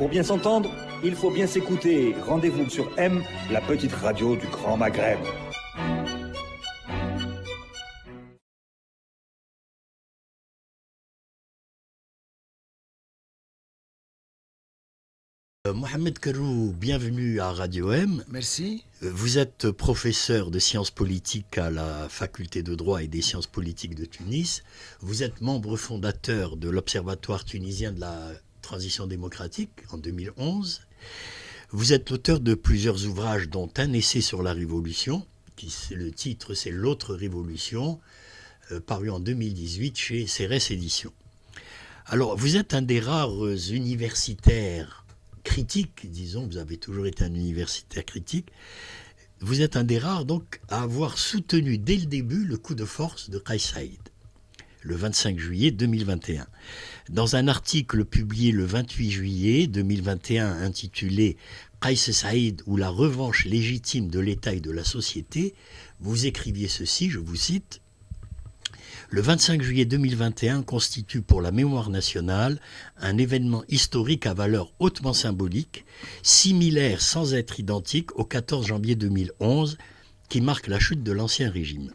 Pour bien s'entendre, il faut bien s'écouter. Rendez-vous sur M, la petite radio du Grand Maghreb. Mohamed Karrou, bienvenue à Radio M. Merci. Vous êtes professeur de sciences politiques à la faculté de droit et des sciences politiques de Tunis. Vous êtes membre fondateur de l'Observatoire tunisien de la transition démocratique en 2011. Vous êtes l'auteur de plusieurs ouvrages, dont un essai sur la Révolution, le titre c'est L'autre Révolution, paru en 2018 chez Cérès Éditions. Alors, vous êtes un des rares universitaires critique, disons, vous avez toujours été un universitaire critique, vous êtes un des rares donc à avoir soutenu dès le début le coup de force de Kais Saïd, le 25 juillet 2021. Dans un article publié le 28 juillet 2021 intitulé Kais Saïd ou la revanche légitime de l'État et de la société, vous écriviez ceci, je vous cite: le 25 juillet 2021 constitue pour la mémoire nationale un événement historique à valeur hautement symbolique, similaire sans être identique au 14 janvier 2011, qui marque la chute de l'Ancien Régime.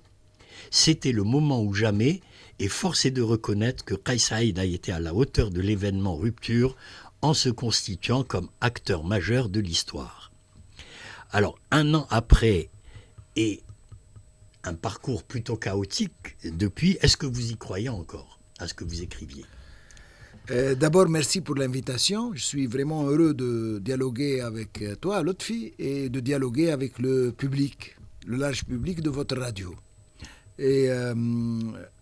C'était le moment ou jamais, et force est de reconnaître que Kais Saïd a été à la hauteur de l'événement rupture en se constituant comme acteur majeur de l'histoire. Alors, un an après, et un parcours plutôt chaotique depuis, est-ce que vous y croyez encore à ce que vous écriviez ? D'abord, merci pour l'invitation. Je suis vraiment heureux de dialoguer avec toi, Lotfi, et de dialoguer avec le public, le large public de votre radio. Et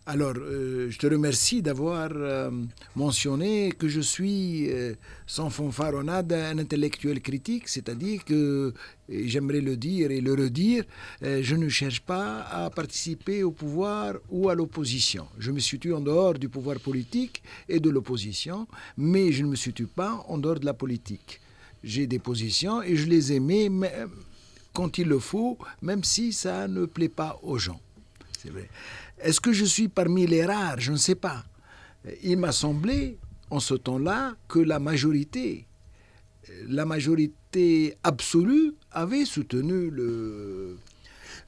alors, je te remercie d'avoir mentionné que je suis, sans fanfaronnade, un intellectuel critique, c'est-à-dire que, et j'aimerais le dire et le redire, je ne cherche pas à participer au pouvoir ou à l'opposition. Je me situe en dehors du pouvoir politique et de l'opposition, mais je ne me situe pas en dehors de la politique. J'ai des positions et je les émets quand il le faut, même si ça ne plaît pas aux gens. C'est vrai. Est-ce que je suis parmi les rares ? Je ne sais pas. Il m'a semblé, en ce temps-là, que la majorité absolue avait soutenu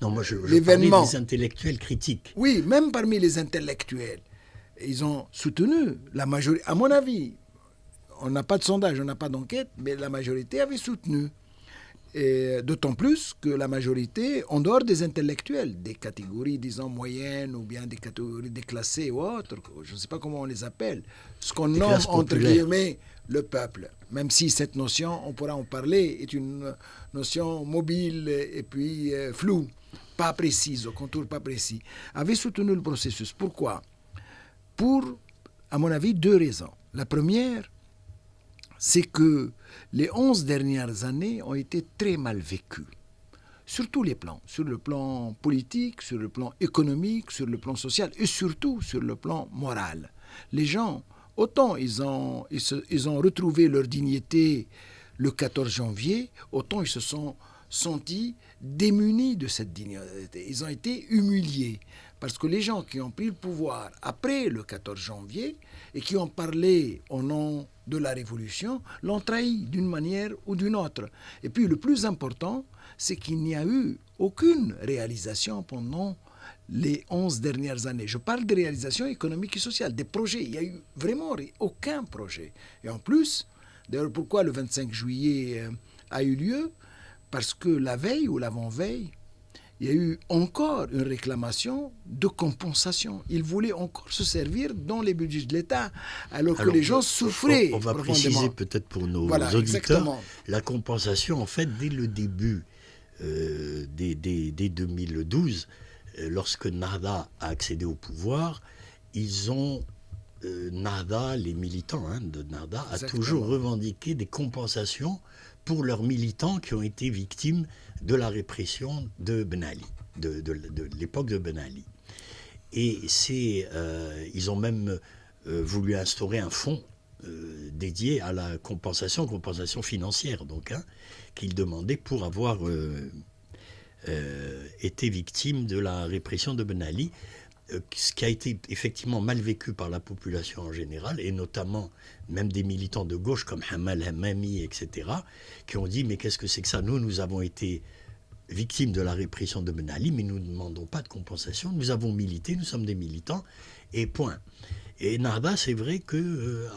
Non, moi je l'événement. parlais des intellectuels critiques. Oui, même parmi les intellectuels. Ils ont soutenu la majorité. À mon avis, on n'a pas de sondage, on n'a pas d'enquête, mais la majorité avait soutenu. Et d'autant plus que la majorité, en dehors des intellectuels, des catégories, disons, moyennes ou bien des catégories déclassées ou autres, je ne sais pas comment on les appelle, ce qu'on nomme, entre guillemets, le peuple. Même si cette notion, on pourra en parler, est une notion mobile et puis floue, pas précise, au contour pas précis, avait soutenu le processus. Pourquoi ? Pour, à mon avis, deux raisons. La première, c'est que les 11 dernières années ont été très mal vécues, sur tous les plans, sur le plan politique, sur le plan économique, sur le plan social et surtout sur le plan moral. Les gens, autant ils ont retrouvé leur dignité le 14 janvier, autant ils se sont sentis démunis de cette dignité. Ils ont été humiliés. Parce que les gens qui ont pris le pouvoir après le 14 janvier et qui ont parlé au nom de la Révolution l'ont trahi d'une manière ou d'une autre. Et puis le plus important, c'est qu'il n'y a eu aucune réalisation pendant les 11 dernières années. Je parle des réalisations économiques et sociales, des projets. Il n'y a eu vraiment aucun projet. Et en plus, d'ailleurs pourquoi le 25 juillet a eu lieu ? Parce que la veille ou l'avant-veille, il y a eu encore une réclamation de compensation. Ils voulaient encore se servir dans les budgets de l'État, alors que les gens souffraient. On va préciser peut-être pour nos auditeurs, exactement. La compensation, en fait, dès le début, dès 2012, lorsque Nahda a accédé au pouvoir, Nahda, les militants de Nahda, a toujours revendiqué des compensations pour leurs militants qui ont été victimes de la répression de Ben Ali, de l'époque de Ben Ali. Et ils ont même voulu instaurer un fonds dédié à la compensation financière, donc, qu'ils demandaient pour avoir été victimes de la répression de Ben Ali. ce qui a été effectivement mal vécu par la population en général, et notamment même des militants de gauche comme Hamal Hammami, etc., qui ont dit mais qu'est-ce que c'est que ça ? Nous avons été victimes de la répression de Ben Ali, mais nous ne demandons pas de compensation, nous avons milité, nous sommes des militants, et point. Et Nahda, c'est vrai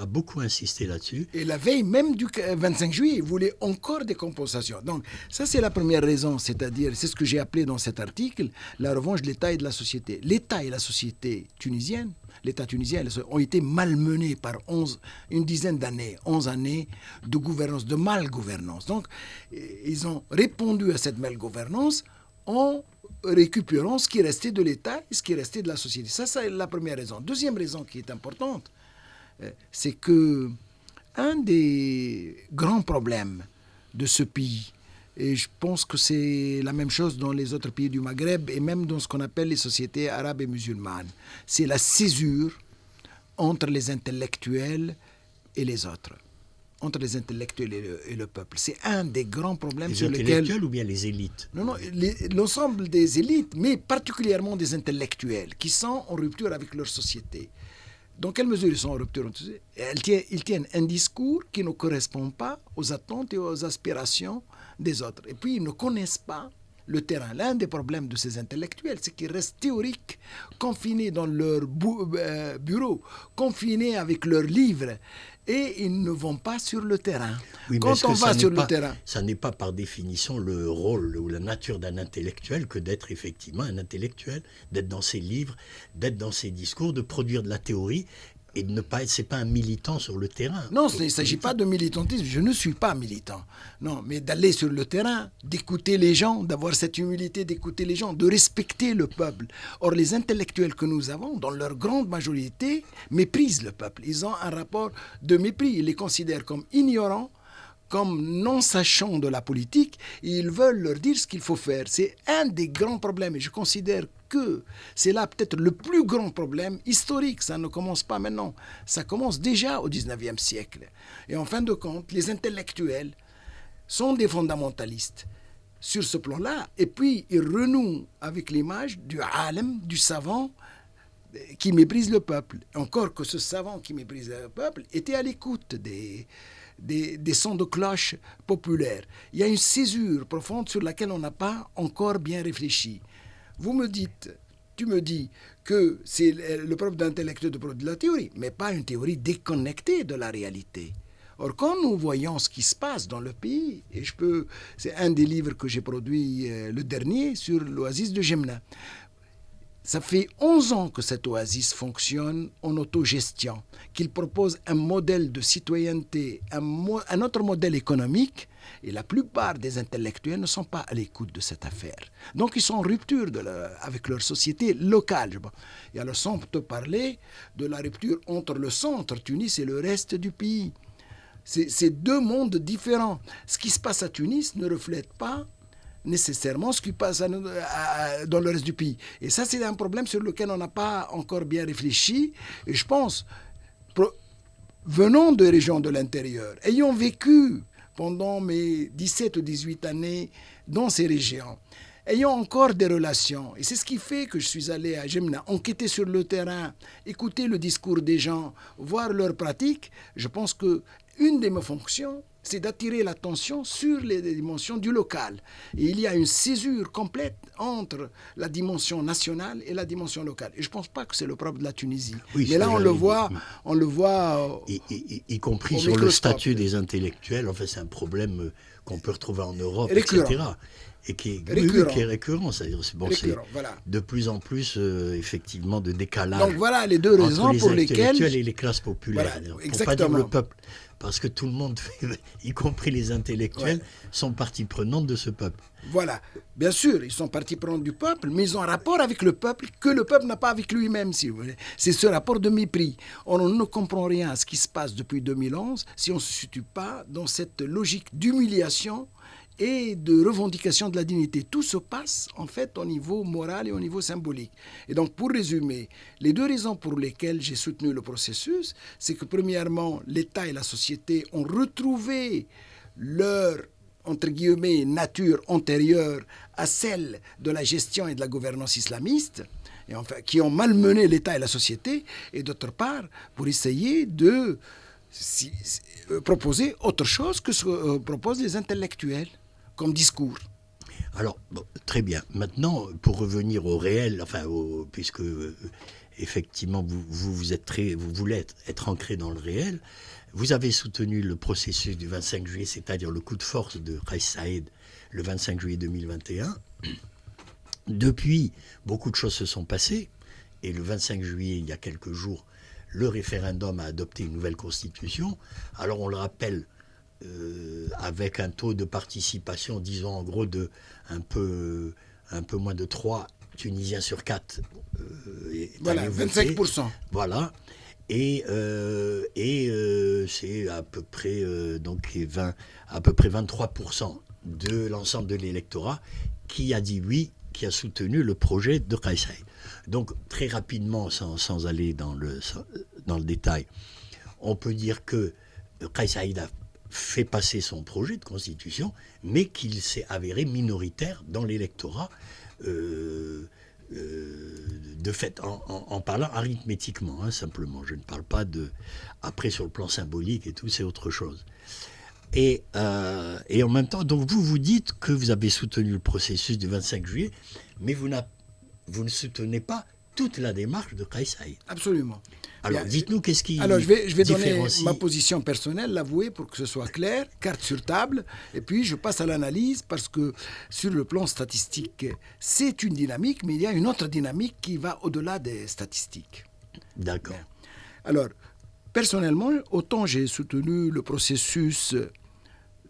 a beaucoup insisté là-dessus. Et la veille même du 25 juillet, il voulait encore des compensations. Donc ça, c'est la première raison, c'est-à-dire, c'est ce que j'ai appelé dans cet article, la revanche de l'État et de la société. L'État et la société tunisienne, l'État tunisien ont été malmenés par 11 années de gouvernance, de malgouvernance. Donc, ils ont répondu à cette malgouvernance en récupérant ce qui restait de l'État et ce qui restait de la société. Ça, c'est la première raison. Deuxième raison qui est importante, c'est que un des grands problèmes de ce pays, et je pense que c'est la même chose dans les autres pays du Maghreb et même dans ce qu'on appelle les sociétés arabes et musulmanes, c'est la césure entre les intellectuels et les autres. Entre les intellectuels et le peuple. C'est un des grands problèmes sur lesquels... Les intellectuels ou bien les élites ? Non, l'ensemble des élites, mais particulièrement des intellectuels, qui sont en rupture avec leur société. Dans quelle mesure ils sont en rupture ? Ils tiennent un discours qui ne correspond pas aux attentes et aux aspirations des autres. Et puis, ils ne connaissent pas le terrain. L'un des problèmes de ces intellectuels, c'est qu'ils restent théoriques, confinés dans leur bureau, confinés avec leurs livres, et ils ne vont pas sur le terrain. Oui, quand on va sur le terrain... Ça n'est pas par définition le rôle ou la nature d'un intellectuel que d'être effectivement un intellectuel, d'être dans ses livres, d'être dans ses discours, de produire de la théorie et de ne pas être, c'est pas un militant sur le terrain. Non, il ne s'agit pas de militantisme, je ne suis pas militant. Non, mais d'aller sur le terrain, d'écouter les gens, d'avoir cette humilité d'écouter les gens, de respecter le peuple. Or, les intellectuels que nous avons, dans leur grande majorité, méprisent le peuple. Ils ont un rapport de mépris, ils les considèrent comme ignorants, comme non sachant de la politique, et ils veulent leur dire ce qu'il faut faire. C'est un des grands problèmes, et je considère que c'est là peut-être le plus grand problème historique. Ça ne commence pas maintenant, ça commence déjà au 19e siècle. Et en fin de compte, les intellectuels sont des fondamentalistes sur ce plan-là, et puis ils renouent avec l'image du alim, du savant, qui méprise le peuple. Encore que ce savant qui méprise le peuple était à l'écoute des sons de cloche populaires. Il y a une césure profonde sur laquelle on n'a pas encore bien réfléchi. Tu me dis que c'est le propre d'intellectuel de produire de la théorie, mais pas une théorie déconnectée de la réalité. Or, quand nous voyons ce qui se passe dans le pays, et c'est un des livres que j'ai produit, le dernier, sur l'oasis de Jemna. Ça fait 11 ans que cette oasis fonctionne en autogestion, qu'il propose un modèle de citoyenneté, un autre modèle économique, et la plupart des intellectuels ne sont pas à l'écoute de cette affaire. Donc ils sont en rupture avec leur société locale. Et alors sans te parler de la rupture entre le centre, Tunis, et le reste du pays. C'est deux mondes différents. Ce qui se passe à Tunis ne reflète pas nécessairement ce qui passe dans le reste du pays. Et ça, c'est un problème sur lequel on n'a pas encore bien réfléchi. Et je pense, venant de régions de l'intérieur, ayant vécu pendant mes 17 ou 18 années dans ces régions, ayant encore des relations, et c'est ce qui fait que je suis allé à Jemna, enquêter sur le terrain, écouter le discours des gens, voir leurs pratiques, je pense qu'une de mes fonctions, c'est d'attirer l'attention sur les dimensions du local. Et il y a une césure complète entre la dimension nationale et la dimension locale. Et je ne pense pas que c'est le propre de la Tunisie. Oui, mais là, on le voit y compris sur le statut des intellectuels. Enfin, c'est un problème qu'on peut retrouver en Europe, récurrent. Etc. Et qui est récurrent. C'est-à-dire, voilà. De plus en plus, effectivement, de décalage. Donc voilà les deux raisons pour lesquelles... Entre les intellectuels et les classes populaires. Voilà, pour ne pas dire le peuple. Parce que tout le monde, y compris les intellectuels, sont partie prenante de ce peuple. Voilà. Bien sûr, ils sont partie prenante du peuple, mais ils ont un rapport avec le peuple que le peuple n'a pas avec lui-même, si vous voulez. C'est ce rapport de mépris. On ne comprend rien à ce qui se passe depuis 2011 si on ne se situe pas dans cette logique d'humiliation et de revendication de la dignité. Tout se passe, en fait, au niveau moral et au niveau symbolique. Et donc, pour résumer, les deux raisons pour lesquelles j'ai soutenu le processus, c'est que, premièrement, l'État et la société ont retrouvé leur, entre guillemets, nature antérieure à celle de la gestion et de la gouvernance islamiste. et enfin, qui ont malmené l'État et la société, et d'autre part, pour essayer de proposer autre chose que ce que proposent les intellectuels comme discours. Alors, bon, très bien. Maintenant, pour revenir au réel, puisque effectivement vous voulez être ancré dans le réel, vous avez soutenu le processus du 25 juillet, c'est-à-dire le coup de force de Kais Saïed le 25 juillet 2021. Depuis, beaucoup de choses se sont passées, et le 25 juillet, il y a quelques jours, le référendum a adopté une nouvelle constitution. Alors on le rappelle, avec un taux de participation, disons en gros de un peu moins de 3 Tunisiens sur 4. Voilà, 25%. Voilà. Et c'est à peu près, à peu près 23% de l'ensemble de l'électorat qui a dit oui, qui a soutenu le projet de Kais Saïed. Donc très rapidement, sans aller dans le détail, on peut dire que Kais Saïed a fait passer son projet de constitution, mais qu'il s'est avéré minoritaire dans l'électorat, de fait, en parlant arithmétiquement, hein, simplement. Je ne parle pas de... Après, sur le plan symbolique et tout, c'est autre chose. Et en même temps, donc vous dites que vous avez soutenu le processus du 25 juillet, mais vous ne soutenez pas toute la démarche de Kais Saïed. Absolument. Alors, dites-nous qu'est-ce qui Alors, je vais donner différencie... ma position personnelle, l'avouer, pour que ce soit clair, carte sur table, et puis je passe à l'analyse, parce que sur le plan statistique, c'est une dynamique, mais il y a une autre dynamique qui va au-delà des statistiques. D'accord. Bien. Alors, personnellement, autant j'ai soutenu le processus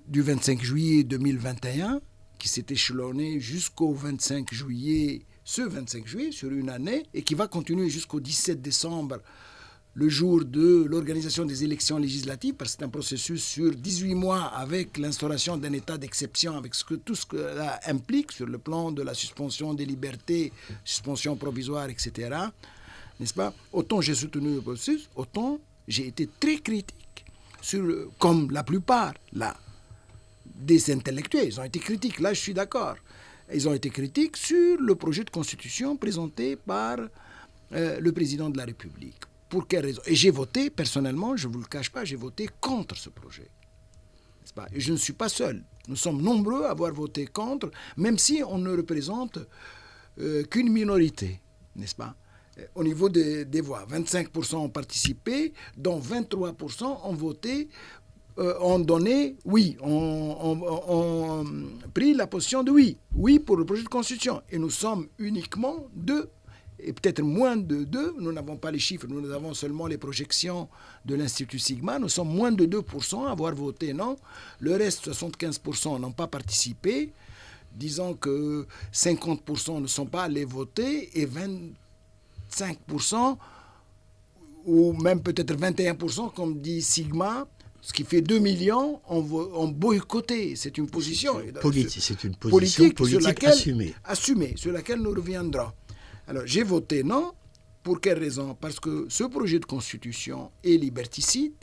du 25 juillet 2021, qui s'est échelonné jusqu'au 25 juillet, ce 25 juillet, sur une année, et qui va continuer jusqu'au 17 décembre, le jour de l'organisation des élections législatives, parce que c'est un processus sur 18 mois avec l'instauration d'un état d'exception, avec tout ce que cela implique sur le plan de la suspension des libertés, suspension provisoire, etc. N'est-ce pas? Autant j'ai soutenu le processus, autant j'ai été très critique, comme la plupart des intellectuels. Ils ont été critiques, là je suis d'accord. Ils ont été critiques sur le projet de constitution présenté par le président de la République. Pour quelle raison? Et j'ai voté, personnellement, je ne vous le cache pas, j'ai voté contre ce projet. N'est-ce pas? Et je ne suis pas seul. Nous sommes nombreux à avoir voté contre, même si on ne représente qu'une minorité, n'est-ce pas? Au niveau des voix, 25% ont participé, dont 23% ont voté, ont donné oui, ont pris la position de oui pour le projet de constitution. Et nous sommes uniquement 2, et peut-être moins de 2, nous n'avons pas les chiffres, nous avons seulement les projections de l'Institut Sigma, nous sommes moins de 2% à avoir voté non. Le reste, 75%, n'ont pas participé. Disons que 50% ne sont pas allés voter et 25%, ou même peut-être 21%, comme dit Sigma, ce qui fait 2 millions, ont boycotté. C'est une position c'est une position politique assumée, sur laquelle nous reviendrons. Alors, j'ai voté non. Pour quelle raison? Parce que ce projet de constitution est liberticide.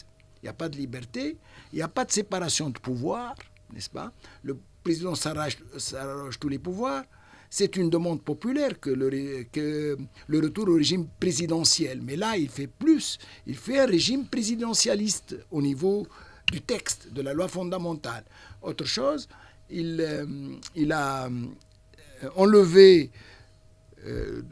Il n'y a pas de liberté. Il n'y a pas de séparation de pouvoir, n'est-ce pas? Le président s'arroge tous les pouvoirs. C'est une demande populaire que le retour au régime présidentiel. Mais là, il fait plus. Il fait un régime présidentialiste au niveau du texte, de la loi fondamentale. Autre chose, il a enlevé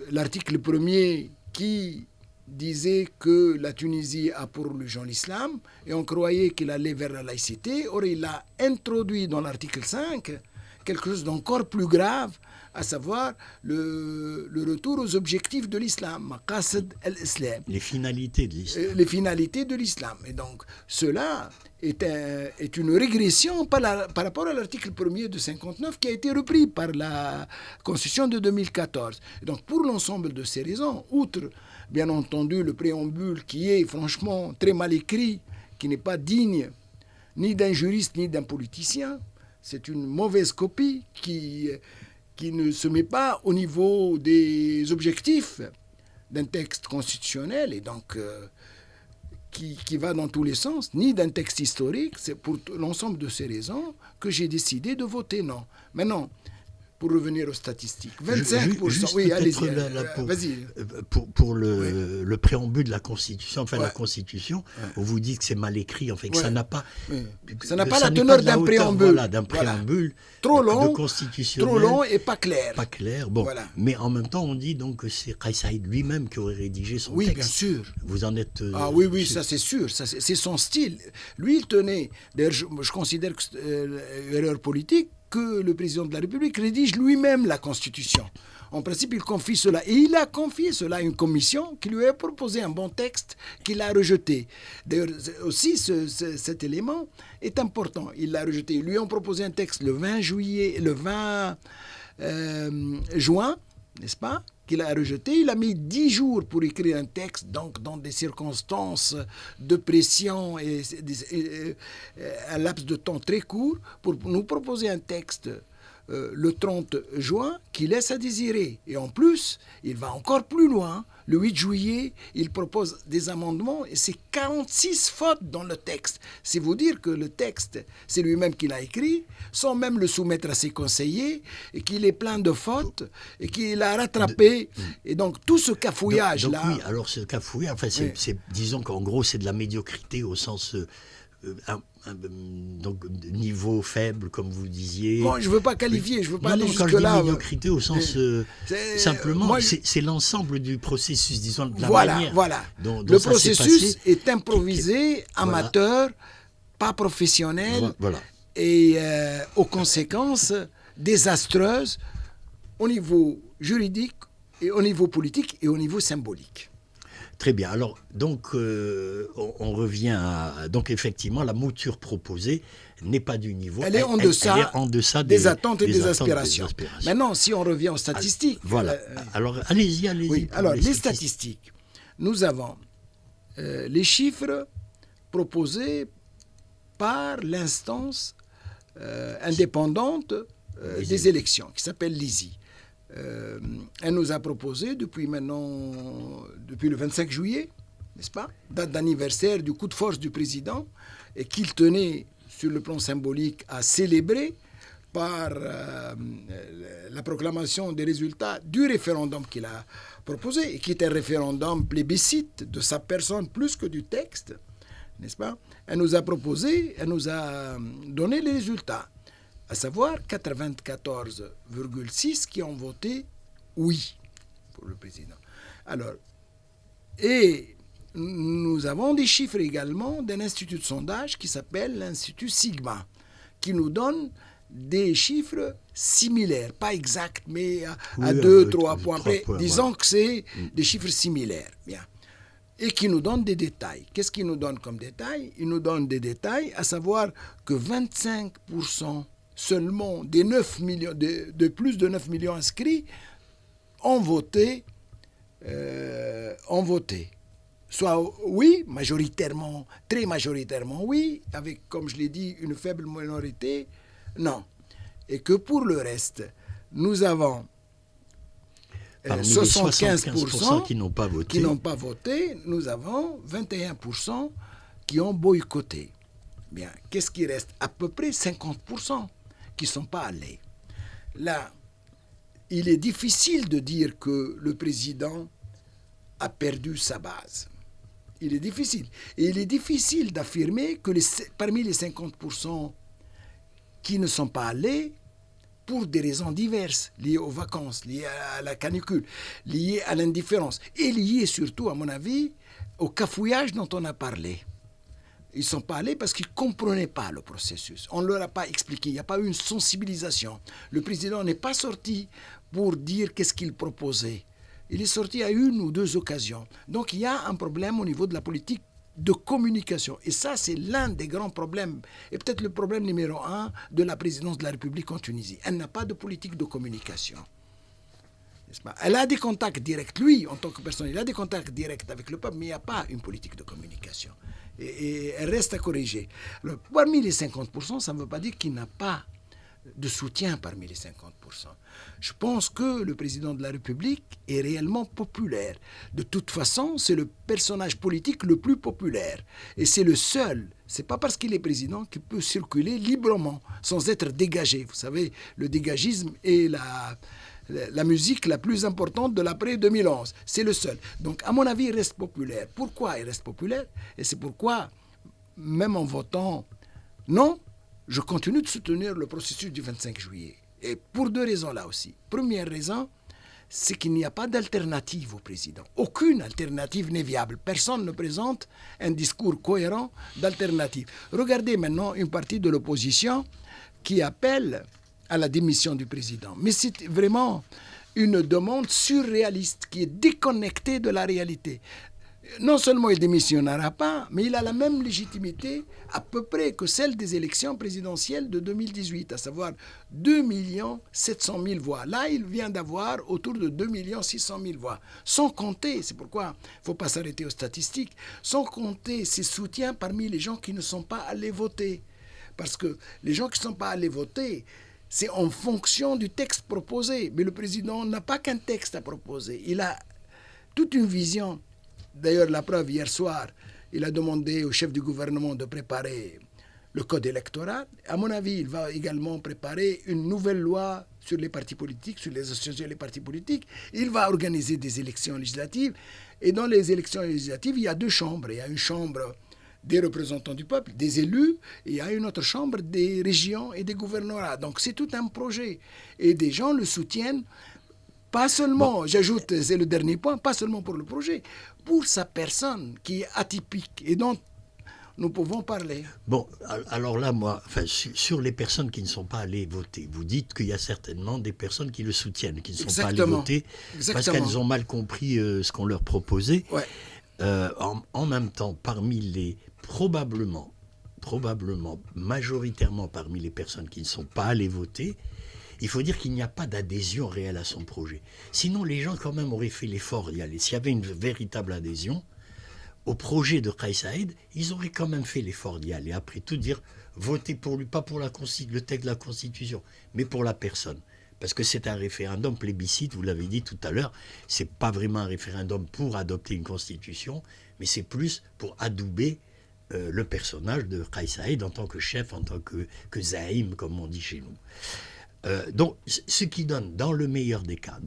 l'article 1er qui disait que la Tunisie a pour religion l'islam, et on croyait qu'il allait vers la laïcité. Or, il a introduit dans l'article 5 quelque chose d'encore plus grave, à savoir le retour aux objectifs de l'islam, maqasid al-islam. Les finalités de l'islam. Les finalités de l'islam. Et donc, cela est une régression par rapport à l'article 1er de 59 qui a été repris par la Constitution de 2014. Et donc, pour l'ensemble de ces raisons, outre, bien entendu, le préambule qui est franchement très mal écrit, qui n'est pas digne ni d'un juriste ni d'un politicien, c'est une mauvaise copie qui ne se met pas au niveau des objectifs d'un texte constitutionnel et donc qui va dans tous les sens, ni d'un texte historique. C'est pour l'ensemble de ces raisons que j'ai décidé de voter non. Maintenant, pour revenir aux statistiques. 25%. Juste oui, allez-y. Vas-y. Pour le préambule de la Constitution, Ouais. la Constitution, on vous dit que c'est mal écrit, que Ouais. ça n'a pas... Oui. Ça n'a pas ça la n'est teneur de la d'un hauteur, préambule. Voilà, d'un préambule Trop long, de constitutionnel. trop long et pas clair. Pas clair. Bon, Voilà. mais en même temps, on dit donc que c'est Kais Saïd lui-même qui aurait rédigé son Oui, texte. bien sûr. Vous en êtes... Ah oui, ça c'est sûr. Ça, c'est son style. Lui, il tenait... D'ailleurs, je considère que c'est erreur politique que le président de la République rédige lui-même la Constitution. En principe, il confie cela. Et il a confié cela à une commission qui lui a proposé un bon texte qu'il a rejeté. D'ailleurs, aussi, cet élément est important. Il l'a rejeté. Ils lui ont proposé un texte le 20 juin, n'est-ce pas, qu'il a rejeté. Il a mis 10 jours pour écrire un texte, donc dans des circonstances de pression et un laps de temps très court, pour nous proposer un texte le 30 juin qui laisse à désirer. Et en plus, il va encore plus loin. Le 8 juillet, il propose des amendements et c'est 46 fautes dans le texte. C'est vous dire que le texte, c'est lui-même qui l'a écrit, sans même le soumettre à ses conseillers, et qu'il est plein de fautes, et qu'il a rattrapé. Et donc, tout ce cafouillage-là... Donc, oui, alors ce cafouillage, disons qu'en gros, c'est de la médiocrité au sens... donc niveau faible, comme vous disiez. Bon, je ne veux pas qualifier, je ne veux pas aller quand jusque-là. je dis médiocrité au sens simplement, c'est l'ensemble du processus, disons, de la manière. Voilà. Dont le ça processus passé, est improvisé, amateur, pas professionnel, et aux conséquences désastreuses au niveau juridique, et au niveau politique et au niveau symbolique. Très bien. Alors, donc, on revient à... Donc, effectivement, la mouture proposée n'est pas du niveau. Elle est en deçà des attentes et des aspirations. Maintenant, si on revient aux statistiques... Voilà. Alors, allez-y. Oui, alors, les statistiques. Nous avons les chiffres proposés par l'instance indépendante des élections, qui s'appelle l'ISI. Elle nous a proposé depuis le 25 juillet, n'est-ce pas, date d'anniversaire du coup de force du président, et qu'il tenait sur le plan symbolique à célébrer par la proclamation des résultats du référendum qu'il a proposé, et qui est un référendum plébiscite de sa personne plus que du texte, n'est-ce pas. Elle nous a donné les résultats. À savoir 94,6 qui ont voté oui pour le président. Alors, et nous avons des chiffres également d'un institut de sondage qui s'appelle l'Institut Sigma, qui nous donne des chiffres similaires, pas exacts, mais à 2-3 points près. Disons que c'est des chiffres similaires. Bien. Et qui nous donne des détails. Qu'est-ce qu'il nous donne comme détail? Il nous donne des détails, à savoir que 25% seulement des 9 millions, de plus de 9 millions inscrits ont voté. Soit oui, majoritairement, très majoritairement oui, avec, comme je l'ai dit, une faible minorité, non. Et que pour le reste, nous avons 75% qui n'ont pas voté, nous avons 21% qui ont boycotté. Bien, qu'est-ce qui reste? À peu près 50% qui ne sont pas allés. Là, il est difficile de dire que le président a perdu sa base. Il est difficile. Et il est difficile d'affirmer que parmi les 50% qui ne sont pas allés, pour des raisons diverses, liées aux vacances, liées à la canicule, liées à l'indifférence, et liées surtout, à mon avis, au cafouillage dont on a parlé. Ils ne sont pas allés parce qu'ils ne comprenaient pas le processus. On ne leur a pas expliqué, il n'y a pas eu une sensibilisation. Le président n'est pas sorti pour dire qu'est-ce qu'il proposait. Il est sorti à une ou deux occasions. Donc il y a un problème au niveau de la politique de communication. Et ça, c'est l'un des grands problèmes, et peut-être le problème numéro 1 de la présidence de la République en Tunisie. Elle n'a pas de politique de communication. Elle a des contacts directs, lui, en tant que personne, il a des contacts directs avec le peuple, mais il n'y a pas une politique de communication. Et elle reste à corriger. Alors, parmi les 50%, ça ne veut pas dire qu'il n'a pas de soutien parmi les 50%. Je pense que le président de la République est réellement populaire. De toute façon, c'est le personnage politique le plus populaire. Et c'est le seul c'est pas parce qu'il est président qu'il peut circuler librement, sans être dégagé. Vous savez, le dégagisme est la musique la plus importante de l'après 2011. C'est le seul. Donc, à mon avis, il reste populaire. Pourquoi il reste populaire? Et c'est pourquoi, même en votant non, je continue de soutenir le processus du 25 juillet. Et pour 2 raisons là aussi. Première raison, c'est qu'il n'y a pas d'alternative au président. Aucune alternative n'est viable. Personne ne présente un discours cohérent d'alternative. Regardez maintenant une partie de l'opposition qui appelle à la démission du président. Mais c'est vraiment une demande surréaliste qui est déconnectée de la réalité. Non seulement il ne démissionnera pas, mais il a la même légitimité à peu près que celle des élections présidentielles de 2018, à savoir 2 700 000 voix. Là, il vient d'avoir autour de 2 600 000 voix. Sans compter, c'est pourquoi il ne faut pas s'arrêter aux statistiques, sans compter ses soutiens parmi les gens qui ne sont pas allés voter. Parce que les gens qui ne sont pas allés voter, c'est en fonction du texte proposé. Mais le président n'a pas qu'un texte à proposer. Il a toute une vision. D'ailleurs, la preuve, hier soir, il a demandé au chef du gouvernement de préparer le code électoral. À mon avis, il va également préparer une nouvelle loi sur les partis politiques, sur les associations et les partis politiques. Il va organiser des élections législatives. Et dans les élections législatives, il y a 2 chambres. Il y a une chambre des représentants du peuple, des élus, et il y a une autre chambre des régions et des gouvernorats. Donc c'est tout un projet. Et des gens le soutiennent. Pas seulement, j'ajoute, c'est le dernier point, pas seulement pour le projet, pour sa personne qui est atypique et dont nous pouvons parler. Bon, alors là, moi, sur les personnes qui ne sont pas allées voter, vous dites qu'il y a certainement des personnes qui le soutiennent, qui ne sont pas allées voter parce qu'elles ont mal compris ce qu'on leur proposait. Ouais. En même temps, parmi les probablement, majoritairement parmi les personnes qui ne sont pas allées voter, il faut dire qu'il n'y a pas d'adhésion réelle à son projet. Sinon, les gens quand même auraient fait l'effort d'y aller. S'il y avait une véritable adhésion au projet de Kais Saïed, ils auraient quand même fait l'effort d'y aller. Après tout, dire voter pour lui, pas pour le texte de la Constitution, mais pour la personne. Parce que c'est un référendum plébiscite, vous l'avez dit tout à l'heure, c'est pas vraiment un référendum pour adopter une Constitution, mais c'est plus pour adouber le personnage de Kais Saïed en tant que chef, en tant que zaïm, comme on dit chez nous. Donc, ce qui donne, dans le meilleur des cas,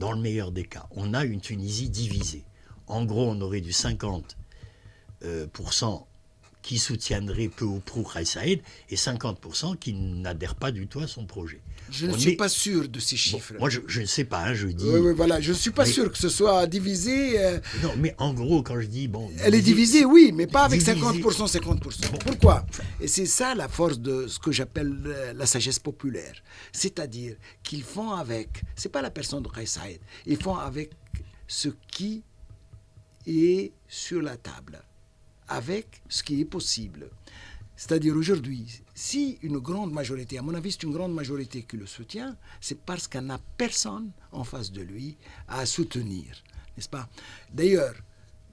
on a une Tunisie divisée. En gros, on aurait du 50% qui soutiendraient peu ou prou Kais Saïed et 50% qui n'adhèrent pas du tout à son projet. Je ne suis pas sûr de ces chiffres. Bon, moi, je ne sais pas, je dis... Oui, voilà, je ne suis pas sûr que ce soit divisé... Non, mais en gros, quand je dis... Elle est divisée, oui, mais pas avec 50%, 50%. Bon. Pourquoi? Et c'est ça la force de ce que j'appelle la sagesse populaire. C'est-à-dire qu'ils font avec... Ce n'est pas la personne de Kais Saïed. Ils font avec ce qui est sur la table, avec ce qui est possible. C'est-à-dire aujourd'hui, si une grande majorité, à mon avis c'est une grande majorité qui le soutient, c'est parce qu'il n'y a personne en face de lui à soutenir, n'est-ce pas? D'ailleurs,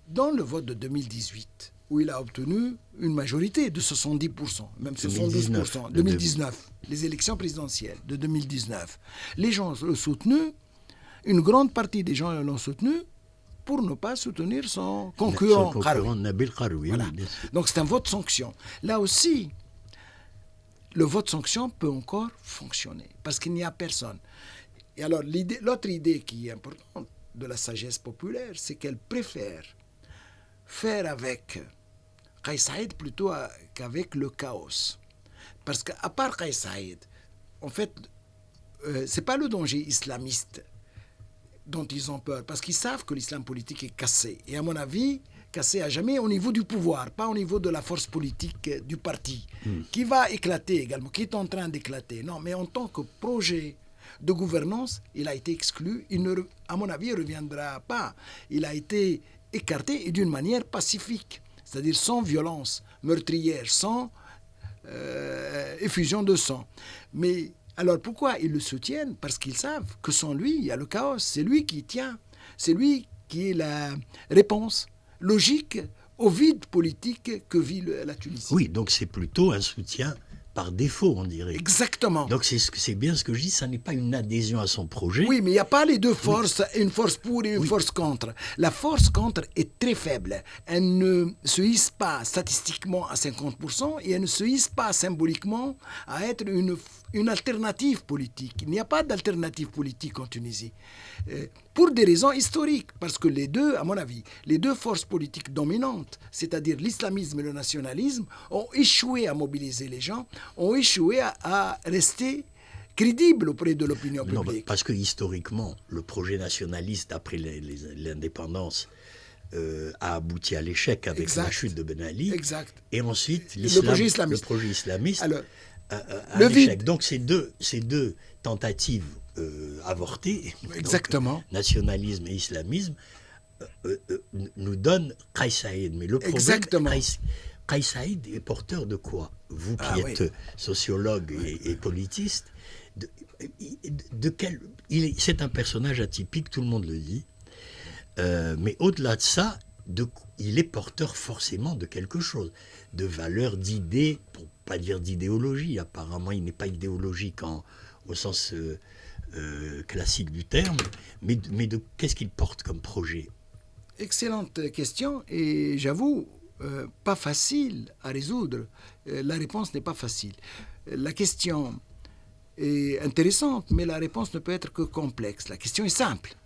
dans le vote de 2018, où il a obtenu une majorité de 70%, même 72%, 2019, les élections présidentielles de 2019, les gens l'ont soutenu, une grande partie des gens l'ont soutenu, pour ne pas soutenir son concurrent Nabil Karoui. Voilà. Donc c'est un vote sanction. Là aussi, le vote sanction peut encore fonctionner, parce qu'il n'y a personne. Et alors, l'autre idée qui est importante de la sagesse populaire, c'est qu'elle préfère faire avec Kais Saïed plutôt qu'avec le chaos. Parce qu'à part Kais Saïed, en fait, ce n'est pas le danger islamiste dont ils ont peur, parce qu'ils savent que l'islam politique est cassé. Et à mon avis, cassé à jamais au niveau du pouvoir, pas au niveau de la force politique du parti, qui va éclater également, qui est en train d'éclater. Non, mais en tant que projet de gouvernance, il a été exclu. À mon avis, il ne reviendra pas. Il a été écarté et d'une manière pacifique, c'est-à-dire sans violence meurtrière, sans effusion de sang. Mais alors pourquoi ils le soutiennent? Parce qu'ils savent que sans lui, il y a le chaos. C'est lui qui tient. C'est lui qui est la réponse logique au vide politique que vit la Tunisie. Oui, donc c'est plutôt un soutien par défaut, on dirait. Exactement. Donc c'est bien ce que je dis, ça n'est pas une adhésion à son projet. Oui, mais il n'y a pas les deux forces, une force pour et une force contre. La force contre est très faible. Elle ne se hisse pas statistiquement à 50% et elle ne se hisse pas symboliquement à être une alternative politique. Il n'y a pas d'alternative politique en Tunisie. Pour des raisons historiques, parce que les deux, à mon avis, les deux forces politiques dominantes, c'est-à-dire l'islamisme et le nationalisme, ont échoué à mobiliser les gens, ont échoué à rester crédibles auprès de l'opinion Non, publique. parce que historiquement, le projet nationaliste, après l'indépendance, a abouti à l'échec avec la chute de Ben Ali. Exact. Et ensuite, le projet islamiste Alors, a l'échec. Donc ces deux tentatives avortées, exactement. Donc, nationalisme et islamisme, nous donnent Kais Saïd. Mais le problème, Kais Saïd est porteur de quoi? Vous qui êtes sociologue et politiste, c'est un personnage atypique, tout le monde le dit. Mais au-delà de ça, il est porteur forcément de quelque chose, de valeurs, d'idées, pour pas dire d'idéologie. Apparemment, il n'est pas idéologique au sens classique du terme, mais qu'est-ce qu'il porte comme projet? Excellente question, et j'avoue, pas facile à résoudre. La réponse n'est pas facile. La question est intéressante, mais la réponse ne peut être que complexe. La question est simple.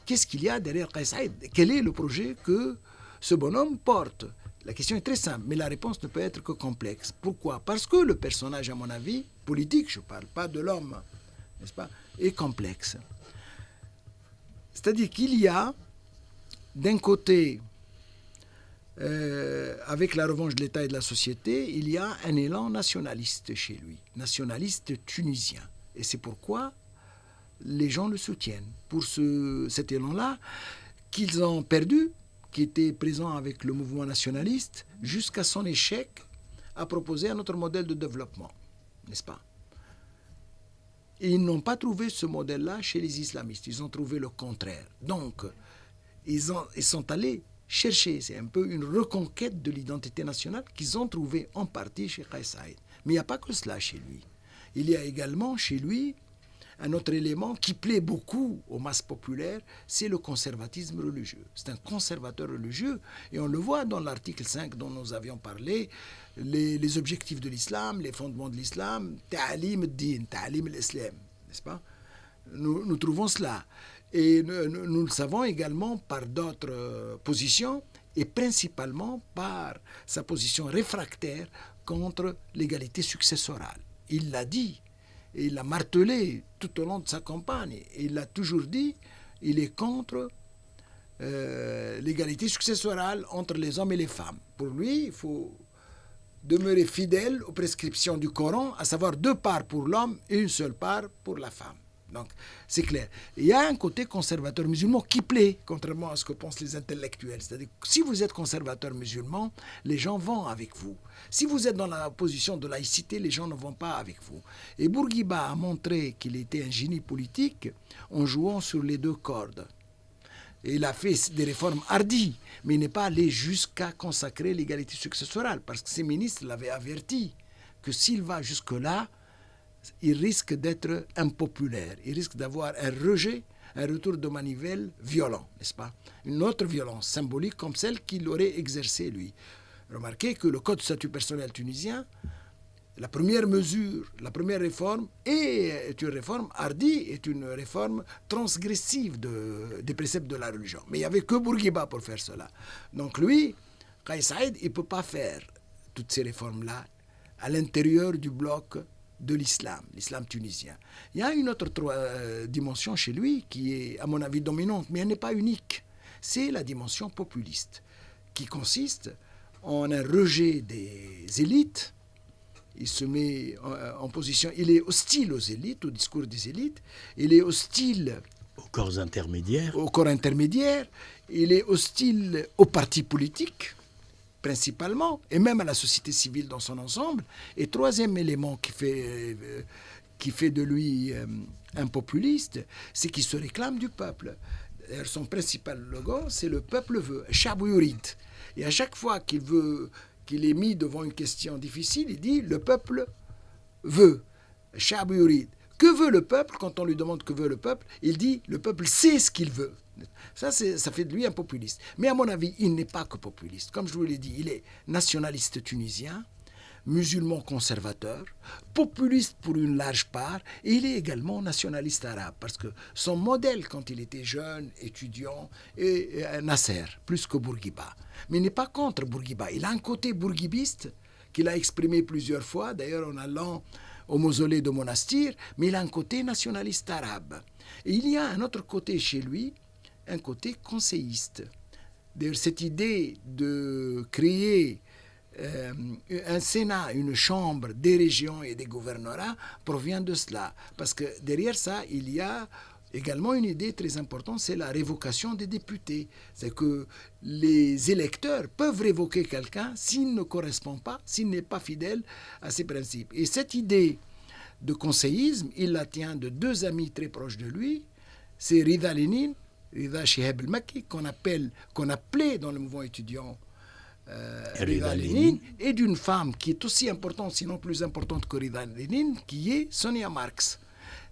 Qu'est-ce qu'il y a derrière Kais Saïd? Quel est le projet que ce bonhomme porte? La question est très simple, mais la réponse ne peut être que complexe. Pourquoi? Parce que le personnage, à mon avis, politique, je ne parle pas de l'homme, n'est-ce pas, est complexe. C'est-à-dire qu'il y a, d'un côté, avec la revanche de l'État et de la société, il y a un élan nationaliste chez lui, nationaliste tunisien. Et c'est pourquoi les gens le soutiennent pour cet élan-là qu'ils ont perdu, qui était présent avec le mouvement nationaliste, jusqu'à son échec à proposer un autre modèle de développement, n'est-ce pas? Et ils n'ont pas trouvé ce modèle-là chez les islamistes, ils ont trouvé le contraire. Donc, ils sont allés chercher, c'est un peu une reconquête de l'identité nationale qu'ils ont trouvée en partie chez Kais Saïd. Mais il n'y a pas que cela chez lui. Il y a également chez lui un autre élément qui plaît beaucoup aux masses populaires, c'est le conservatisme religieux. C'est un conservateur religieux, et on le voit dans l'article 5 dont nous avions parlé, les objectifs de l'islam, les fondements de l'islam, ta'alim ad-din, ta'alim al-islam, n'est-ce pas? Nous trouvons cela. Et nous le savons également par d'autres positions, et principalement par sa position réfractaire contre l'égalité successorale. Il l'a dit. Et il l'a martelé tout au long de sa campagne. Et il l'a toujours dit, il est contre l'égalité successorale entre les hommes et les femmes. Pour lui, il faut demeurer fidèle aux prescriptions du Coran, à savoir 2 parts pour l'homme et 1 seule part pour la femme. Donc, c'est clair. Il y a un côté conservateur musulman qui plaît, contrairement à ce que pensent les intellectuels. C'est-à-dire que si vous êtes conservateur musulman, les gens vont avec vous. Si vous êtes dans la position de laïcité, les gens ne vont pas avec vous. Et Bourguiba a montré qu'il était un génie politique en jouant sur les 2 cordes. Et il a fait des réformes hardies, mais il n'est pas allé jusqu'à consacrer l'égalité successorale, parce que ses ministres l'avaient averti que s'il va jusque-là, il risque d'être impopulaire, il risque d'avoir un rejet, un retour de manivelle violent, n'est-ce pas? Une autre violence symbolique comme celle qu'il aurait exercée, lui. Remarquez que le Code de statut personnel tunisien, la première mesure, la première réforme est une réforme hardie, est une réforme transgressive des préceptes de la religion. Mais il n'y avait que Bourguiba pour faire cela. Donc lui, Kais Saïd, il ne peut pas faire toutes ces réformes-là à l'intérieur du bloc de l'islam tunisien. Il y a une autre dimension chez lui qui est, à mon avis, dominante, mais elle n'est pas unique. C'est la dimension populiste, qui consiste en un rejet des élites. Il se met en position, il est hostile aux élites, au discours des élites, il est hostile aux corps intermédiaires, il est hostile aux partis politiques, principalement, et même à la société civile dans son ensemble. Et troisième élément qui fait de lui un populiste, c'est qu'il se réclame du peuple. D'ailleurs, son principal slogan, c'est « le peuple veut », « Sha'bu yurid ». Et à chaque fois qu'il est mis devant une question difficile, il dit « le peuple veut. Sha'b yurid. Que veut le peuple? Quand on lui demande que veut le peuple, il dit le peuple sait ce qu'il veut. Ça fait de lui un populiste. Mais à mon avis, il n'est pas que populiste. Comme je vous l'ai dit, il est nationaliste tunisien, musulman conservateur, populiste pour une large part, et il est également nationaliste arabe, parce que son modèle quand il était jeune, étudiant, est Nasser, plus que Bourguiba. Mais il n'est pas contre Bourguiba. Il a un côté bourguibiste qu'il a exprimé plusieurs fois, d'ailleurs en allant au mausolée de Monastir, mais il a un côté nationaliste arabe. Et il y a un autre côté chez lui, un côté conseilliste. D'ailleurs, cette idée de créer un Sénat, une chambre des régions et des gouvernorats provient de cela. Parce que derrière ça, il y a également une idée très importante, c'est la révocation des députés. C'est que les électeurs peuvent révoquer quelqu'un s'il ne correspond pas, s'il n'est pas fidèle à ses principes. Et cette idée de conseillisme, il la tient de deux amis très proches de lui, c'est Rida Lénine, Rida Chihab el-Makki, qu'on appelait dans le mouvement étudiant Rida Lénine, et d'une femme qui est aussi importante, sinon plus importante que Rida Lénine, qui est Sonia Marx.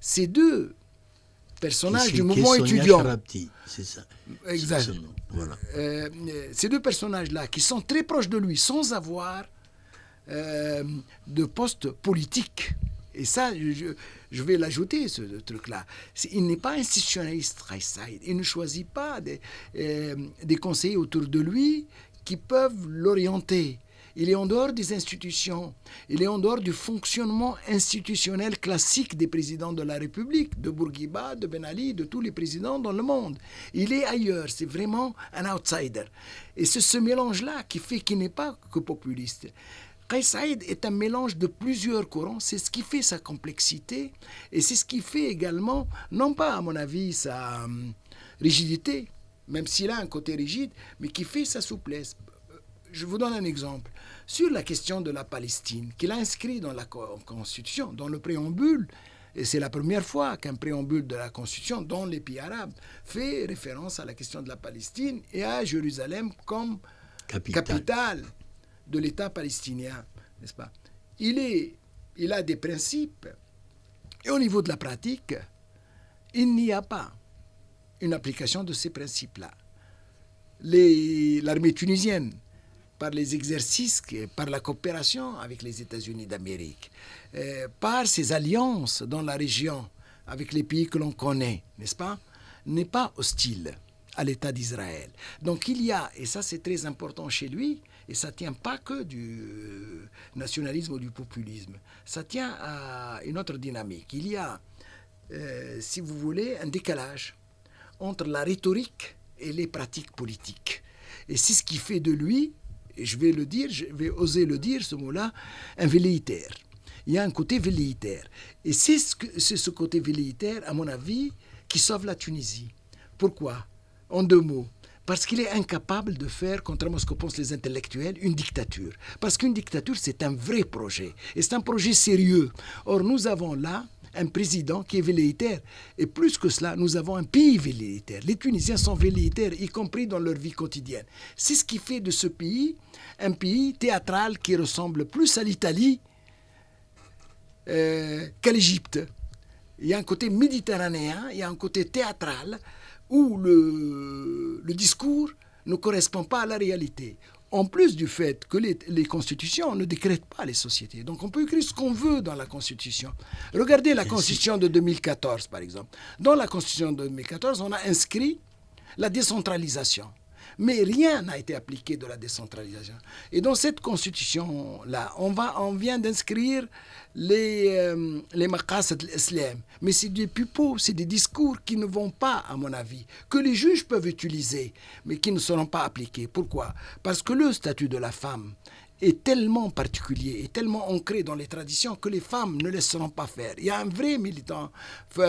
Ces deux personnages du mouvement étudiant. Charabti, c'est ça. Exact. Voilà. Ces deux personnages-là, qui sont très proches de lui, sans avoir de poste politique. Et ça, je vais l'ajouter, ce truc-là. Il n'est pas institutionnaliste, Kais Saïd. Il ne choisit pas des conseillers autour de lui qui peuvent l'orienter. Il est en dehors des institutions. Il est en dehors du fonctionnement institutionnel classique des présidents de la République, de Bourguiba, de Ben Ali, de tous les présidents dans le monde. Il est ailleurs. C'est vraiment un outsider. Et c'est ce mélange-là qui fait qu'il n'est pas que populiste. Kais Saïd est un mélange de plusieurs courants, c'est ce qui fait sa complexité et c'est ce qui fait également, non pas à mon avis sa rigidité, même s'il a un côté rigide, mais qui fait sa souplesse. Je vous donne un exemple. Sur la question de la Palestine, qu'il a inscrit dans la Constitution, dans le préambule, et c'est la première fois qu'un préambule de la Constitution, dans les pays arabes, fait référence à la question de la Palestine et à Jérusalem comme capitale de l'État palestinien, n'est-ce pas? Il a des principes, et au niveau de la pratique, il n'y a pas une application de ces principes-là. L'armée tunisienne, par les exercices, par la coopération avec les États-Unis d'Amérique, par ses alliances dans la région avec les pays que l'on connaît, n'est-ce pas, n'est pas hostile à l'État d'Israël. Donc il y a, et ça c'est très important chez lui, et ça ne tient pas que du nationalisme ou du populisme, ça tient à une autre dynamique. Il y a, si vous voulez, un décalage entre la rhétorique et les pratiques politiques. Et c'est ce qui fait de lui, et je vais oser le dire, ce mot-là, un velléitaire. Il y a un côté velléitaire. Et c'est ce côté velléitaire, à mon avis, qui sauve la Tunisie. Pourquoi? En deux mots. Parce qu'il est incapable de faire, contrairement à ce que pensent les intellectuels, une dictature. Parce qu'une dictature, c'est un vrai projet. Et c'est un projet sérieux. Or, nous avons là un président qui est velléitaire. Et plus que cela, nous avons un pays velléitaire. Les Tunisiens sont velléitaires, y compris dans leur vie quotidienne. C'est ce qui fait de ce pays un pays théâtral qui ressemble plus à l'Italie qu'à l'Égypte. Il y a un côté méditerranéen, il y a un côté théâtral, où le discours ne correspond pas à la réalité. En plus du fait que les constitutions ne décrètent pas les sociétés. Donc on peut écrire ce qu'on veut dans la constitution. Regardez la constitution de 2014, par exemple. Dans la constitution de 2014, on a inscrit la décentralisation. Mais rien n'a été appliqué de la décentralisation. Et dans cette constitution-là, on vient d'inscrire les maqasid l'islam. Mais c'est des pipeaux, c'est des discours qui ne vont pas, à mon avis, que les juges peuvent utiliser, mais qui ne seront pas appliqués. Pourquoi? Parce que le statut de la femme est tellement particulier, est tellement ancré dans les traditions que les femmes ne laisseront pas faire. Il y a un vrai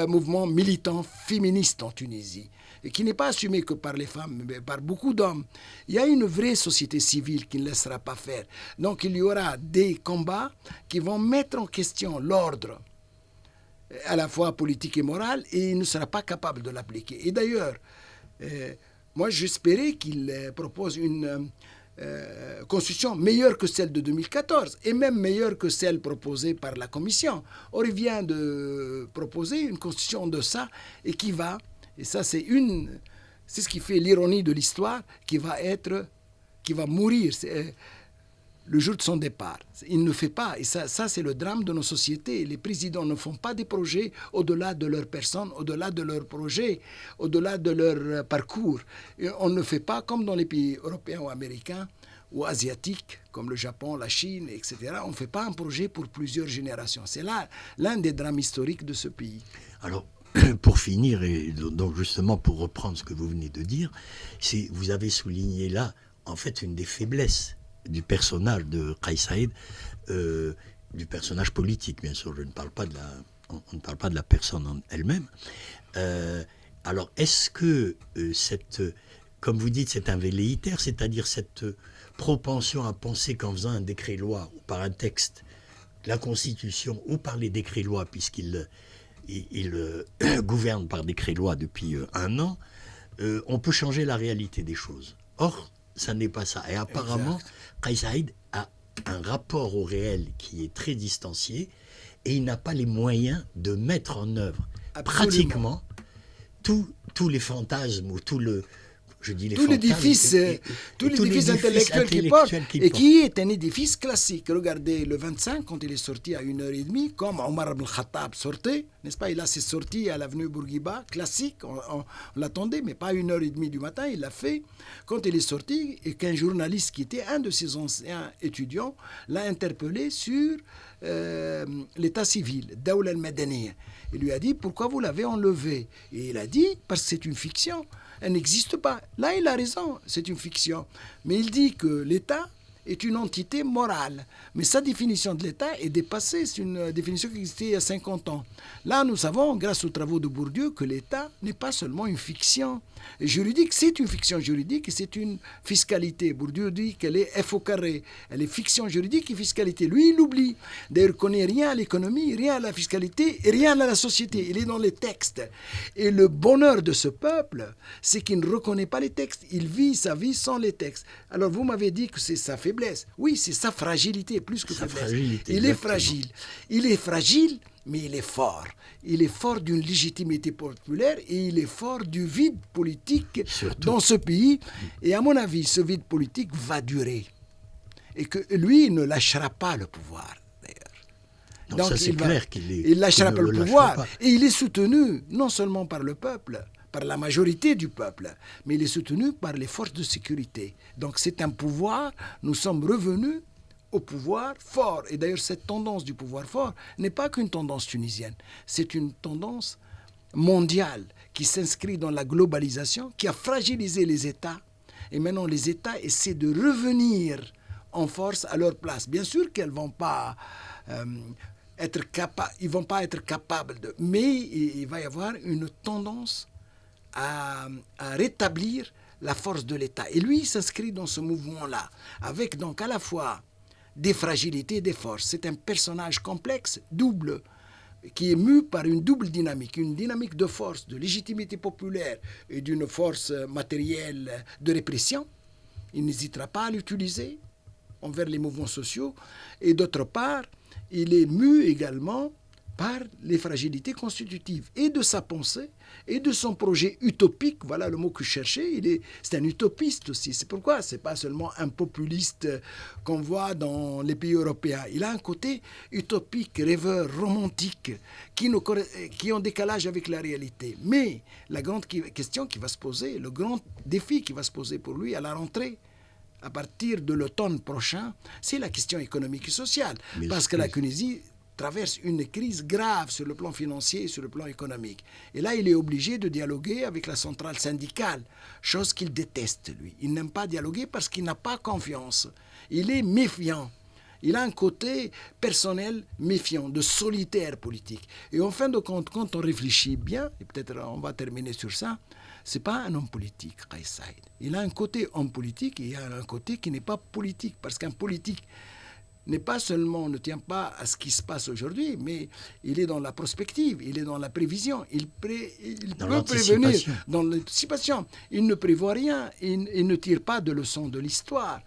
mouvement militant féministe en Tunisie, et qui n'est pas assumé que par les femmes, mais par beaucoup d'hommes. Il y a une vraie société civile qui ne laissera pas faire. Donc il y aura des combats qui vont mettre en question l'ordre, à la fois politique et moral, et il ne sera pas capable de l'appliquer. Et d'ailleurs, moi j'espérais qu'il propose constitution meilleure que celle de 2014 et même meilleure que celle proposée par la Commission. Or, il vient de proposer une constitution en deçà et qui va, et ça c'est ce qui fait l'ironie de l'histoire, qui va mourir le jour de son départ. Il ne fait pas, et ça c'est le drame de nos sociétés. Les présidents ne font pas des projets au-delà de leur personne, au-delà de leur projet, au-delà de leur parcours. Et on ne fait pas comme dans les pays européens ou américains ou asiatiques, comme le Japon, la Chine, etc. On ne fait pas un projet pour plusieurs générations. C'est là l'un des drames historiques de ce pays. Alors, pour finir, et donc justement pour reprendre ce que vous venez de dire, vous avez souligné là, en fait, une des faiblesses du personnage de Kais Saïed, du personnage politique, bien sûr. On ne parle pas de la personne en elle-même. Alors, est-ce que comme vous dites, c'est un velléitaire, c'est-à-dire cette propension à penser qu'en faisant un décret-loi ou par un texte, la Constitution ou par les décrets-lois, puisqu'il gouverne par décret-loi depuis un an, on peut changer la réalité des choses. Or, ça n'est pas ça. Et apparemment, Kais Saïed a un rapport au réel qui est très distancié et il n'a pas les moyens de mettre en œuvre pratiquement tous les fantasmes ou tout l'édifice intellectuel qu'il porte, et qui est un édifice classique. Regardez, le 25, quand il est sorti à 1h30, comme Omar ibn Khattab sortait, n'est-ce pas? Il a ses sorties à l'avenue Bourguiba, classique, on l'attendait, mais pas à 1h30 du matin, il l'a fait. Quand il est sorti, et qu'un journaliste qui était un de ses anciens étudiants l'a interpellé sur l'état civil, Dawla al-Madaniya. Il lui a dit, pourquoi vous l'avez enlevé? Et il a dit, parce que c'est une fiction. Elle n'existe pas. Là, il a raison, c'est une fiction. Mais il dit que l'État est une entité morale. Mais sa définition de l'État est dépassée. C'est une définition qui existait il y a 50 ans. Là, nous savons, grâce aux travaux de Bourdieu, que l'État n'est pas seulement une fiction juridique, c'est une fiction juridique et c'est une fiscalité. Bourdieu dit qu'elle est F au carré. Elle est fiction juridique et fiscalité. Lui, il l'oublie. D'ailleurs, il ne connaît rien à l'économie, rien à la fiscalité et rien à la société. Il est dans les textes. Et le bonheur de ce peuple, c'est qu'il ne reconnaît pas les textes. Il vit sa vie sans les textes. Alors, vous m'avez dit que c'est sa faiblesse. Oui, c'est sa fragilité, plus que faiblesse. Il est fragile. Il est fragile, mais il est fort. Il est fort d'une légitimité populaire et il est fort du vide politique dans ce pays. Et à mon avis, ce vide politique va durer. Et que lui, il ne lâchera pas le pouvoir, d'ailleurs. Donc ça, c'est clair qu'il il lâchera pas le pouvoir. Et il est soutenu non seulement par le peuple, par la majorité du peuple, mais il est soutenu par les forces de sécurité. Donc c'est un pouvoir, nous sommes revenus au pouvoir fort. Et d'ailleurs, cette tendance du pouvoir fort n'est pas qu'une tendance tunisienne, c'est une tendance mondiale qui s'inscrit dans la globalisation, qui a fragilisé les États. Et maintenant, les États essaient de revenir en force à leur place. Bien sûr qu'elles ne vont pas être capables de... Mais il va y avoir une tendance à rétablir la force de l'État. Et lui, il s'inscrit dans ce mouvement-là, avec donc à la fois des fragilités et des forces. C'est un personnage complexe, double, qui est mu par une double dynamique. Une dynamique de force, de légitimité populaire et d'une force matérielle de répression. Il n'hésitera pas à l'utiliser envers les mouvements sociaux. Et d'autre part, il est mu également par les fragilités constitutives et de sa pensée et de son projet utopique. Voilà le mot que je cherchais. C'est un utopiste aussi. C'est pourquoi ce n'est pas seulement un populiste qu'on voit dans les pays européens. Il a un côté utopique, rêveur, romantique, qui est en décalage avec la réalité. Mais la grande question qui va se poser, le grand défi qui va se poser pour lui à la rentrée, à partir de l'automne prochain, c'est la question économique et sociale. Parce que la Tunisie traverse une crise grave sur le plan financier et sur le plan économique. Et là, il est obligé de dialoguer avec la centrale syndicale, chose qu'il déteste, lui. Il n'aime pas dialoguer parce qu'il n'a pas confiance. Il est méfiant. Il a un côté personnel méfiant, de solitaire politique. Et en fin de compte, quand on réfléchit bien, et peut-être on va terminer sur ça, ce n'est pas un homme politique, Kais Saïed. Il a un côté homme politique et il a un côté qui n'est pas politique. Parce qu'un politique n'est pas seulement, ne tient pas à ce qui se passe aujourd'hui, mais il est dans la prospective, il est dans la prévision, il peut prévenir dans l'anticipation. Il ne prévoit rien, il ne tire pas de leçons de l'histoire,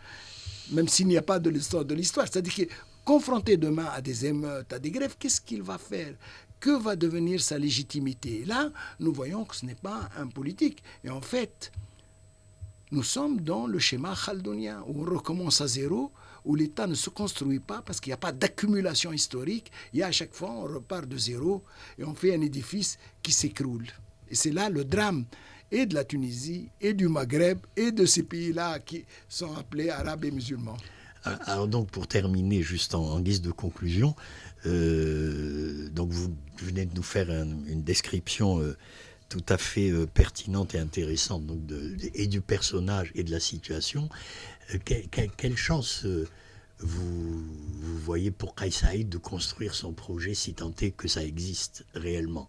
même s'il n'y a pas de leçons de l'histoire. C'est-à-dire que confronté demain à des émeutes, à des grèves, qu'est-ce qu'il va faire ? Que va devenir sa légitimité ? Là, nous voyons que ce n'est pas un politique. Et en fait, nous sommes dans le schéma chaldonien, où on recommence à zéro, où l'État ne se construit pas parce qu'il n'y a pas d'accumulation historique. Il y a à chaque fois, on repart de zéro et on fait un édifice qui s'écroule. Et c'est là le drame et de la Tunisie, et du Maghreb, et de ces pays-là qui sont appelés arabes et musulmans. Alors donc, pour terminer, juste en guise de conclusion, donc vous venez de nous faire une description tout à fait pertinente et intéressante donc et du personnage et de la situation. Quelle chance vous voyez pour Kais Saïd de construire son projet, si tant est que ça existe réellement,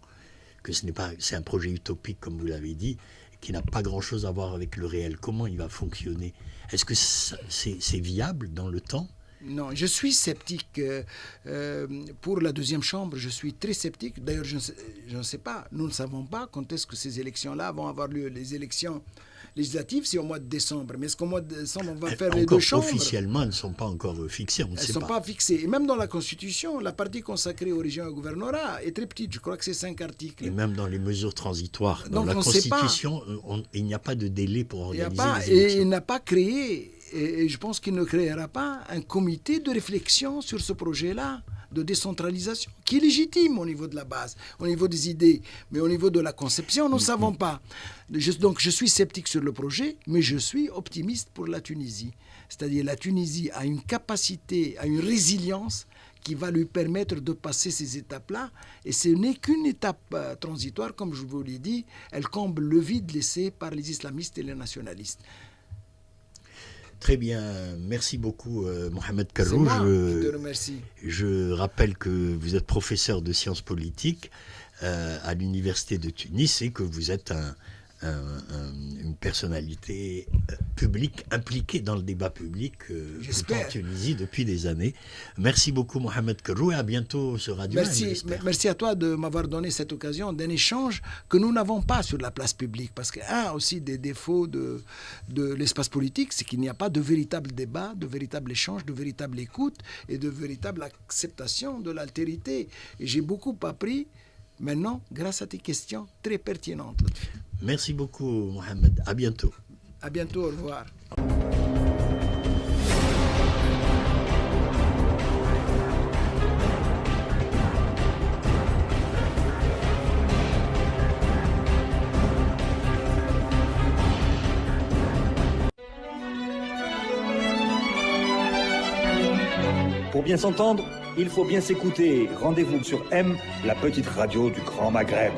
que c'est un projet utopique comme vous l'avez dit, qui n'a pas grand-chose à voir avec le réel. Comment il va fonctionner ? Est-ce que c'est viable dans le temps ? Non, je suis sceptique. Pour la deuxième chambre, je suis très sceptique. D'ailleurs, je ne sais pas, nous ne savons pas quand est-ce que ces élections-là vont avoir lieu. Les élections législatives, c'est au mois de décembre. Mais est-ce qu'au mois de décembre, on va faire les deux chambres ? Officiellement, elles ne sont pas encore fixées, on ne sait pas. Elles ne sont pas fixées. Et même dans la Constitution, la partie consacrée aux régions et au gouvernorat est très petite. Je crois que c'est 5 articles. Et même dans les mesures transitoires, dans la Constitution, il n'y a pas de délai pour organiser les élections. Et il n'a pas créé, et je pense qu'il ne créera pas, un comité de réflexion sur ce projet-là, de décentralisation, qui est légitime au niveau de la base, au niveau des idées, mais au niveau de la conception, nous ne savons pas. Donc je suis sceptique sur le projet, mais je suis optimiste pour la Tunisie. C'est-à-dire la Tunisie a une capacité, a une résilience qui va lui permettre de passer ces étapes-là. Et ce n'est qu'une étape transitoire, comme je vous l'ai dit, elle comble le vide laissé par les islamistes et les nationalistes. Très bien, merci beaucoup Mohamed Karrou. C'est moi qui te remercie. Je rappelle que vous êtes professeur de sciences politiques à l'Université de Tunis et que vous êtes une personnalité publique impliquée dans le débat public en Tunisie depuis des années. Merci beaucoup Mohamed Karrou et à bientôt sur Radio 1. Merci à toi de m'avoir donné cette occasion d'un échange que nous n'avons pas sur la place publique. Parce qu'un aussi des défauts de l'espace politique, c'est qu'il n'y a pas de véritable débat, de véritable échange, de véritable écoute et de véritable acceptation de l'altérité. Et j'ai beaucoup appris maintenant grâce à tes questions très pertinentes. Merci beaucoup, Mohamed. À bientôt. À bientôt, au revoir. Pour bien s'entendre, il faut bien s'écouter. Rendez-vous sur M, la petite radio du Grand Maghreb.